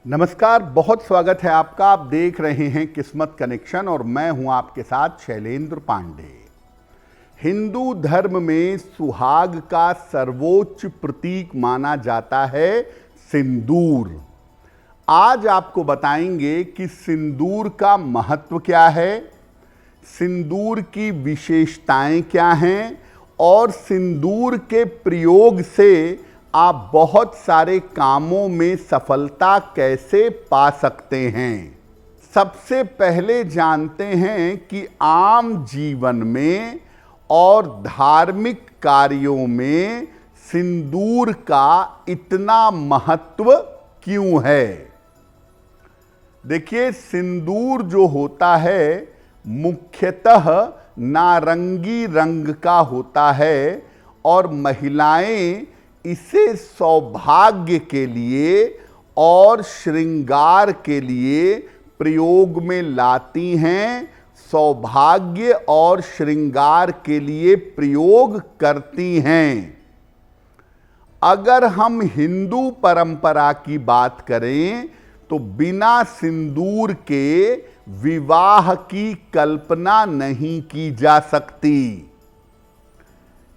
नमस्कार, बहुत स्वागत है आपका। आप देख रहे हैं किस्मत कनेक्शन और मैं हूं आपके साथ शैलेंद्र पांडे। हिंदू धर्म में सुहाग का सर्वोच्च प्रतीक माना जाता है सिंदूर। आज आपको बताएंगे कि सिंदूर का महत्व क्या है, सिंदूर की विशेषताएं क्या हैं और सिंदूर के प्रयोग से आप बहुत सारे कामों में सफलता कैसे पा सकते हैं। सबसे पहले जानते हैं कि आम जीवन में और धार्मिक कार्यों में सिंदूर का इतना महत्व क्यों है। देखिए, सिंदूर जो होता है मुख्यतः नारंगी रंग का होता है और महिलाएं इसे सौभाग्य के लिए और श्रृंगार के लिए प्रयोग में लाती हैं, सौभाग्य और श्रृंगार के लिए प्रयोग करती हैं। अगर हम हिंदू परंपरा की बात करें तो बिना सिंदूर के विवाह की कल्पना नहीं की जा सकती।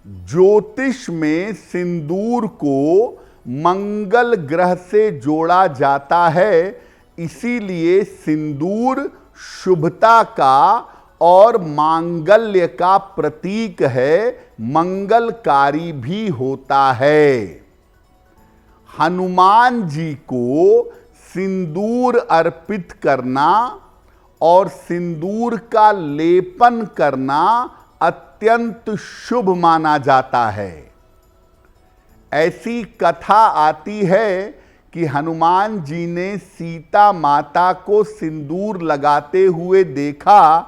ज्योतिष में सिंदूर को मंगल ग्रह से जोड़ा जाता है, इसीलिए सिंदूर शुभता का और मांगल्य का प्रतीक है, मंगलकारी भी होता है। हनुमान जी को सिंदूर अर्पित करना और सिंदूर का लेपन करना अत्यंत शुभ माना जाता है। ऐसी कथा आती है कि हनुमान जी ने सीता माता को सिंदूर लगाते हुए देखा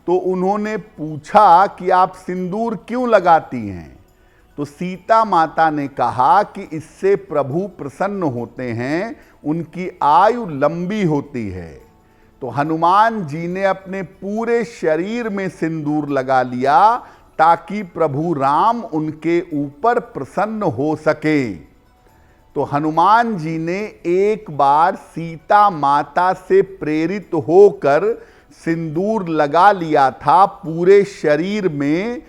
तो उन्होंने पूछा कि आप सिंदूर क्यों लगाती हैं। तो सीता माता ने कहा कि इससे प्रभु प्रसन्न होते हैं, उनकी आयु लंबी होती है। तो हनुमान जी ने अपने पूरे शरीर में सिंदूर लगा लिया ताकि प्रभु राम उनके ऊपर प्रसन्न हो सके। तो हनुमान जी ने एक बार सीता माता से प्रेरित होकर सिंदूर लगा लिया था पूरे शरीर में,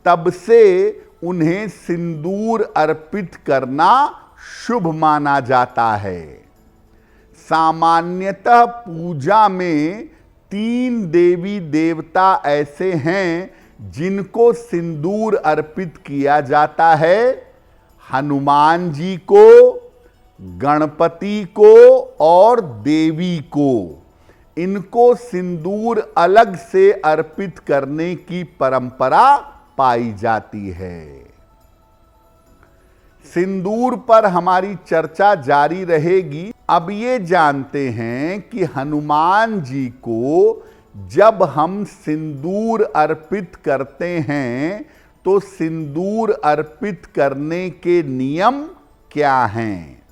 तब से उन्हें सिंदूर अर्पित करना शुभ माना जाता है। सामान्यतः पूजा में 3 देवी देवता ऐसे हैं जिनको सिंदूर अर्पित किया जाता है। हनुमान जी को, गणपति को और देवी को। इनको सिंदूर अलग से अर्पित करने की परंपरा पाई जाती है। सिंदूर पर हमारी चर्चा जारी रहेगी। अब ये जानते हैं कि हनुमान जी को जब हम सिंदूर अर्पित करते हैं तो सिंदूर अर्पित करने के नियम क्या हैं।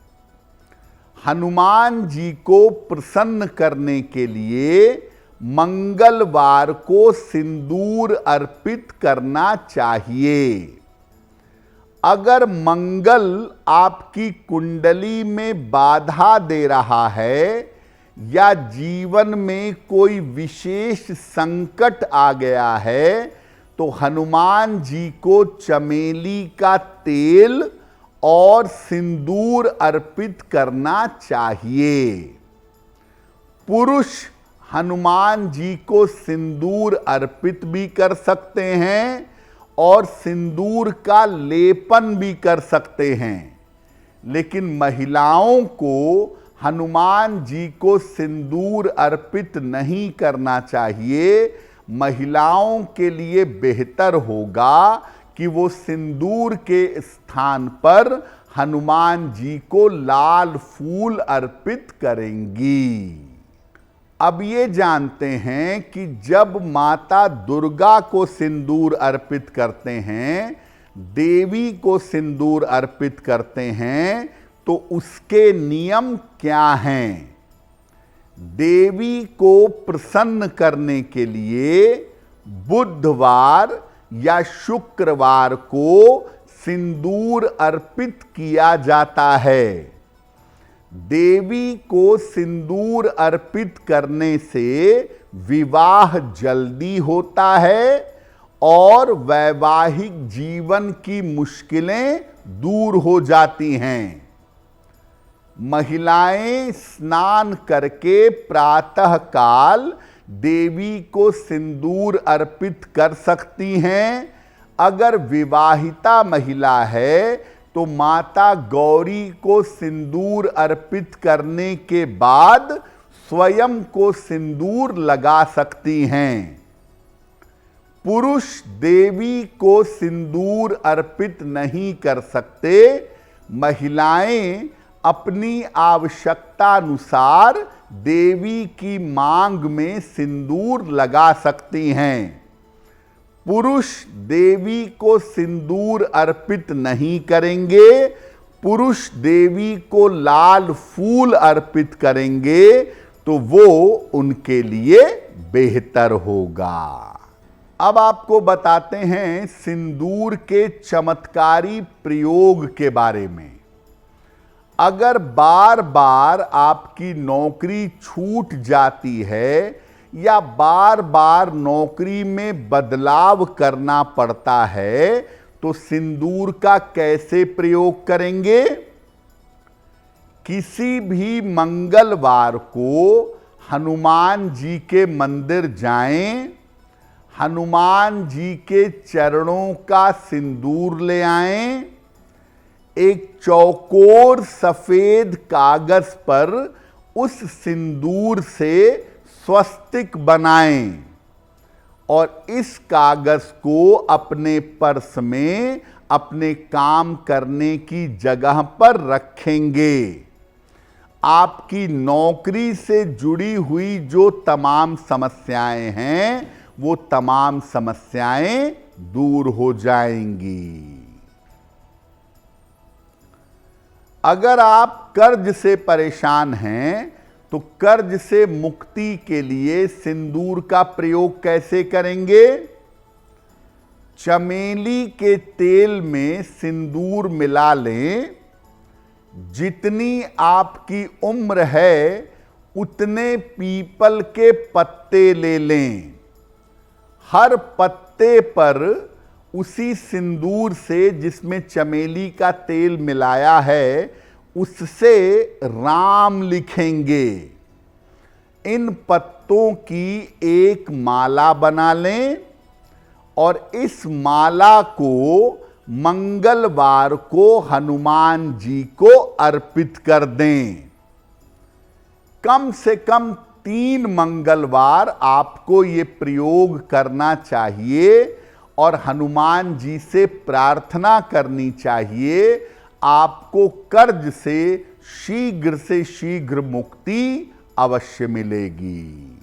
हनुमान जी को प्रसन्न करने के लिए मंगलवार को सिंदूर अर्पित करना चाहिए। अगर मंगल आपकी कुंडली में बाधा दे रहा है या जीवन में कोई विशेष संकट आ गया है तो हनुमान जी को चमेली का तेल और सिंदूर अर्पित करना चाहिए। पुरुष हनुमान जी को सिंदूर अर्पित भी कर सकते हैं और सिंदूर का लेपन भी कर सकते हैं, लेकिन महिलाओं को हनुमान जी को सिंदूर अर्पित नहीं करना चाहिए। महिलाओं के लिए बेहतर होगा कि वो सिंदूर के स्थान पर हनुमान जी को लाल फूल अर्पित करेंगी। अब ये जानते हैं कि जब माता दुर्गा को सिंदूर अर्पित करते हैं, देवी को सिंदूर अर्पित करते हैं, तो उसके नियम क्या हैं। देवी को प्रसन्न करने के लिए बुधवार या शुक्रवार को सिंदूर अर्पित किया जाता है। देवी को सिंदूर अर्पित करने से विवाह जल्दी होता है और वैवाहिक जीवन की मुश्किलें दूर हो जाती हैं। महिलाएं स्नान करके प्रातः काल देवी को सिंदूर अर्पित कर सकती हैं। अगर विवाहिता महिला है तो माता गौरी को सिंदूर अर्पित करने के बाद स्वयं को सिंदूर लगा सकती हैं। पुरुष देवी को सिंदूर अर्पित नहीं कर सकते। महिलाएं अपनी आवश्यकता अनुसार देवी की मांग में सिंदूर लगा सकती हैं। पुरुष देवी को सिंदूर अर्पित नहीं करेंगे। पुरुष देवी को लाल फूल अर्पित करेंगे तो वो उनके लिए बेहतर होगा। अब आपको बताते हैं सिंदूर के चमत्कारी प्रयोग के बारे में। अगर बार बार आपकी नौकरी छूट जाती है या बार बार नौकरी में बदलाव करना पड़ता है तो सिंदूर का कैसे प्रयोग करेंगे? किसी भी मंगलवार को हनुमान जी के मंदिर जाएं, हनुमान जी के चरणों का सिंदूर ले आएं, एक चौकोर सफेद कागज पर उस सिंदूर से स्वस्तिक बनाएं और इस कागज को अपने पर्स में अपने काम करने की जगह पर रखेंगे। आपकी नौकरी से जुड़ी हुई जो तमाम समस्याएं हैं वो तमाम समस्याएं दूर हो जाएंगी। अगर आप कर्ज से परेशान हैं तो कर्ज से मुक्ति के लिए सिंदूर का प्रयोग कैसे करेंगे? चमेली के तेल में सिंदूर मिला लें। जितनी आपकी उम्र है उतने पीपल के पत्ते ले लें। हर पत्ते पर उसी सिंदूर से जिसमें चमेली का तेल मिलाया है उससे राम लिखेंगे। इन पत्तों की एक माला बना लें और इस माला को मंगलवार को हनुमान जी को अर्पित कर दें। कम से कम 3 मंगलवार आपको ये प्रयोग करना चाहिए और हनुमान जी से प्रार्थना करनी चाहिए। आपको कर्ज से शीघ्र मुक्ति अवश्य मिलेगी।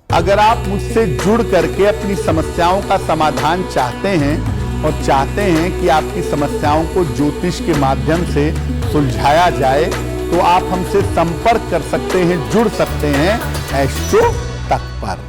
अगर आप मुझसे जुड़ करके अपनी समस्याओं का समाधान चाहते हैं और चाहते हैं कि आपकी समस्याओं को ज्योतिष के माध्यम से सुलझाया जाए तो आप हमसे संपर्क कर सकते हैं, जुड़ सकते हैं एस्ट्रो तक पर।